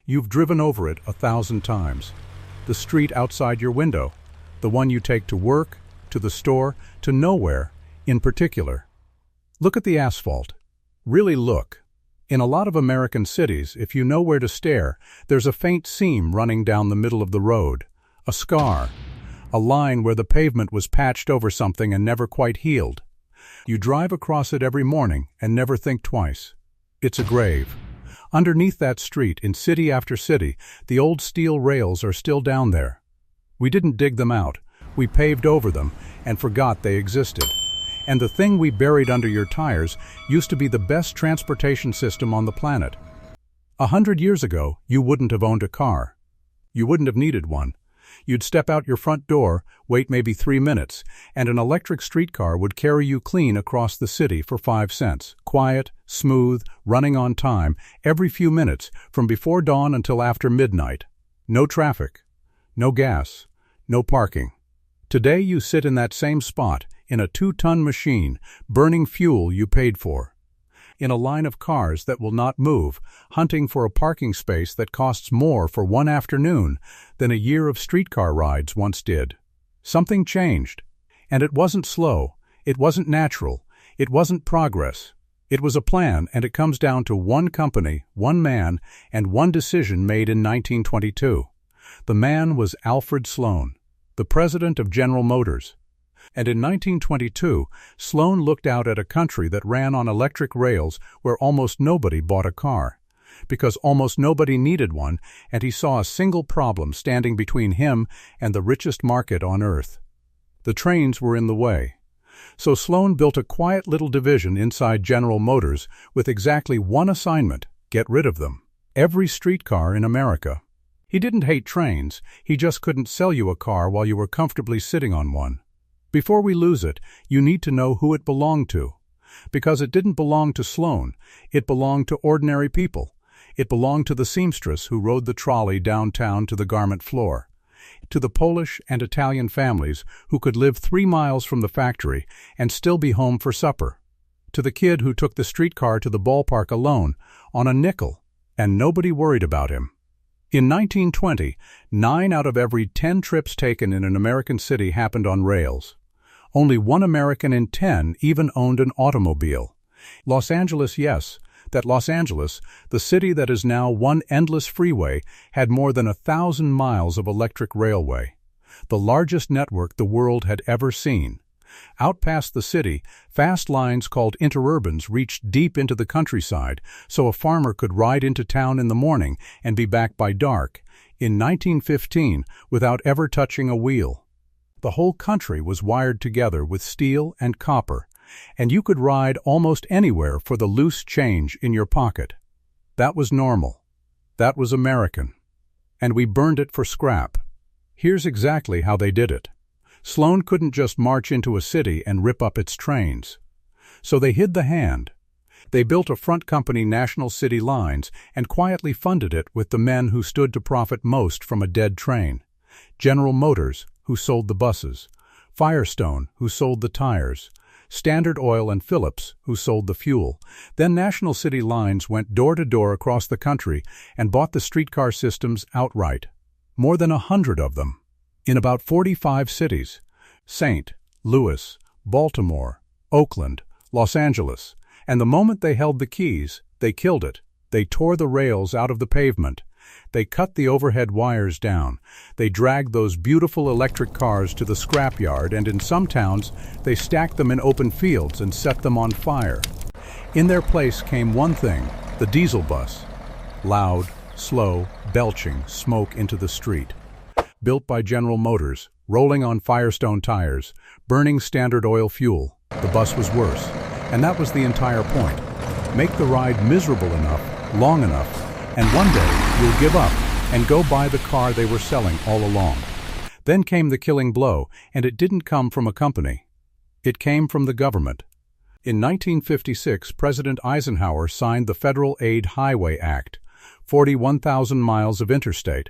You've driven over it 1,000 times. The street outside your window, the one you take to work, to the store, to nowhere in particular. Look at the asphalt. Really look. In a lot of American cities, if you know where to stare, there's a faint seam running down the middle of the road, a scar, a line where the pavement was patched over something and never quite healed. You drive across it every morning and never think twice. It's a grave. Underneath that street, in city after city, the old steel rails are still down there. We didn't dig them out. We paved over them and forgot they existed. And the thing we buried under your tires used to be the best transportation system on the planet. 100 years ago, you wouldn't have owned a car. You wouldn't have needed one. You'd step out your front door, wait maybe 3 minutes, and an electric streetcar would carry you clean across the city for 5 cents. Quiet, smooth, running on time, every few minutes, from before dawn until after midnight. No traffic, no gas, no parking. Today you sit in that same spot, in a 2-ton machine, burning fuel you paid for. In a line of cars that will not move, hunting for a parking space that costs more for one afternoon than a year of streetcar rides once did. Something changed. And it wasn't slow, it wasn't natural, it wasn't progress. It was a plan, and it comes down to one company, one man, and one decision made in 1922. The man was Alfred Sloan, the president of General Motors. And in 1922, Sloan looked out at a country that ran on electric rails where almost nobody bought a car, because almost nobody needed one, and he saw a single problem standing between him and the richest market on earth. The trains were in the way. So Sloan built a quiet little division inside General Motors with exactly one assignment: get rid of them. Every streetcar in America. He didn't hate trains, he just couldn't sell you a car while you were comfortably sitting on one. Before we lose it, you need to know who it belonged to. Because it didn't belong to Sloan, it belonged to ordinary people. It belonged to the seamstress who rode the trolley downtown to the garment floor, to the Polish and Italian families who could live 3 miles from the factory and still be home for supper, to the kid who took the streetcar to the ballpark alone, on a nickel, and nobody worried about him. In 1920, 9 out of every 10 trips taken in an American city happened on rails. Only 1 American in 10 even owned an automobile. Los Angeles, yes, that Los Angeles, the city that is now one endless freeway, had more than 1,000 miles of electric railway, the largest network the world had ever seen. Out past the city, fast lines called interurbans reached deep into the countryside, so a farmer could ride into town in the morning and be back by dark, in 1915, without ever touching a wheel. The whole country was wired together with steel and copper, and you could ride almost anywhere for the loose change in your pocket. That was normal. That was American. And we burned it for scrap. Here's exactly how they did it. Sloan couldn't just march into a city and rip up its trains. So they hid the hand. They built a front company, National City Lines, and quietly funded it with the men who stood to profit most from a dead train. General Motors, who sold the buses, Firestone, who sold the tires, Standard Oil and Phillips, who sold the fuel. Then National City Lines went door to door across the country and bought the streetcar systems outright. More than 100 of them. In about 45 cities: St. Louis, Baltimore, Oakland, Los Angeles. And the moment they held the keys, they killed it. They tore the rails out of the pavement. They cut the overhead wires down. They dragged those beautiful electric cars to the scrapyard, and in some towns, they stacked them in open fields and set them on fire. In their place came one thing: the diesel bus. Loud, slow, belching smoke into the street. Built by General Motors, rolling on Firestone tires, burning Standard Oil fuel. The bus was worse, and that was the entire point. Make the ride miserable enough, long enough, and one day you'll give up and go buy the car they were selling all along. Then came the killing blow, and it didn't come from a company. It came from the government. In 1956, President Eisenhower signed the Federal Aid Highway Act, 41,000 miles of interstate,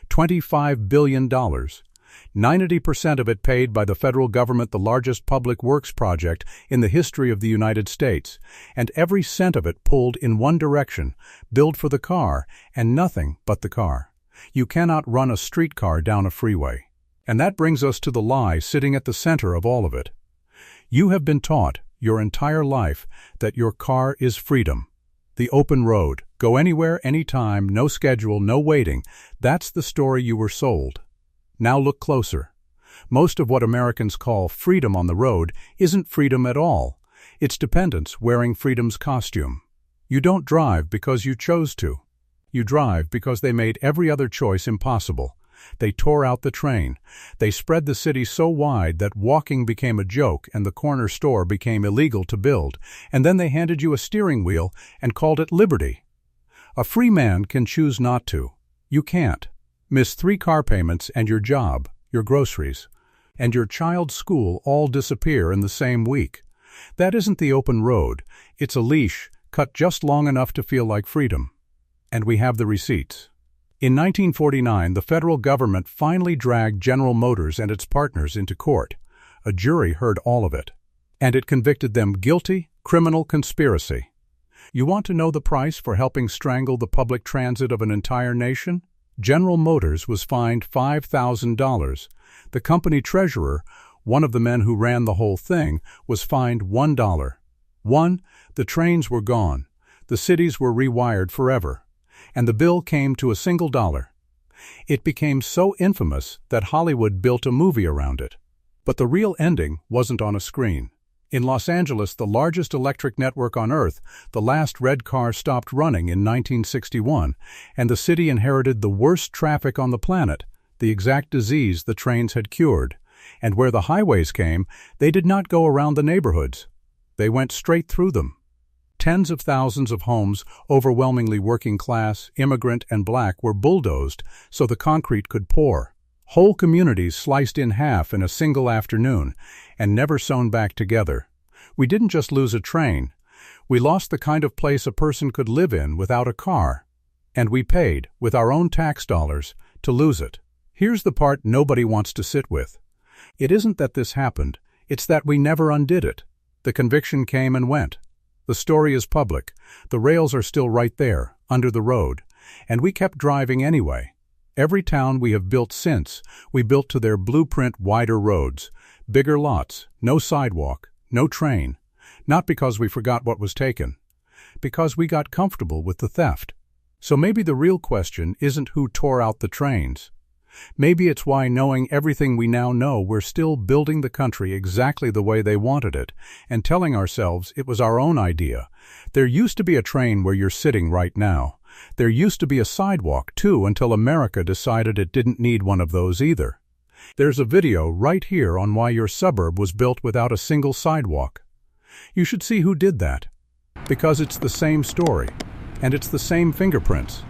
$25 billion. 90% of it paid by the federal government, the largest public works project in the history of the United States, and every cent of it pulled in one direction, billed for the car, and nothing but the car. You cannot run a streetcar down a freeway. And that brings us to the lie sitting at the center of all of it. You have been taught your entire life that your car is freedom. The open road, go anywhere, anytime, no schedule, no waiting. That's the story you were sold. Now look closer. Most of what Americans call freedom on the road isn't freedom at all. It's dependence wearing freedom's costume. You don't drive because you chose to. You drive because they made every other choice impossible. They tore out the train. They spread the city so wide that walking became a joke and the corner store became illegal to build. And then they handed you a steering wheel and called it liberty. A free man can choose not to. You can't. Miss 3 car payments and your job, your groceries, and your child's school all disappear in the same week. That isn't the open road. It's a leash cut just long enough to feel like freedom. And we have the receipts. In 1949, the federal government finally dragged General Motors and its partners into court. A jury heard all of it, and it convicted them guilty, criminal conspiracy. You want to know the price for helping strangle the public transit of an entire nation? General Motors was fined $5,000. The company treasurer, one of the men who ran the whole thing, was fined $1. The trains were gone. The cities were rewired forever. And the bill came to a single dollar. It became so infamous that Hollywood built a movie around it. But the real ending wasn't on a screen. In Los Angeles, the largest electric network on Earth, the last red car stopped running in 1961, and the city inherited the worst traffic on the planet, the exact disease the trains had cured. And where the highways came, they did not go around the neighborhoods. They went straight through them. Tens of thousands of homes, overwhelmingly working class, immigrant, and black, were bulldozed so the concrete could pour. Whole communities sliced in half in a single afternoon and never sewn back together. We didn't just lose a train. We lost the kind of place a person could live in without a car. And we paid, with our own tax dollars, to lose it. Here's the part nobody wants to sit with. It isn't that this happened. It's that we never undid it. The conviction came and went. The story is public. The rails are still right there, under the road. And we kept driving anyway. Every town we have built since, we built to their blueprint wider roads, bigger lots, no sidewalk, no train. Not because we forgot what was taken. Because we got comfortable with the theft. So maybe the real question isn't who tore out the trains. Maybe it's why, knowing everything we now know, we're still building the country exactly the way they wanted it, and telling ourselves it was our own idea. There used to be a train where you're sitting right now. There used to be a sidewalk, too, until America decided it didn't need one of those either. There's a video right here on why your suburb was built without a single sidewalk. You should see who did that. Because it's the same story, and it's the same fingerprints.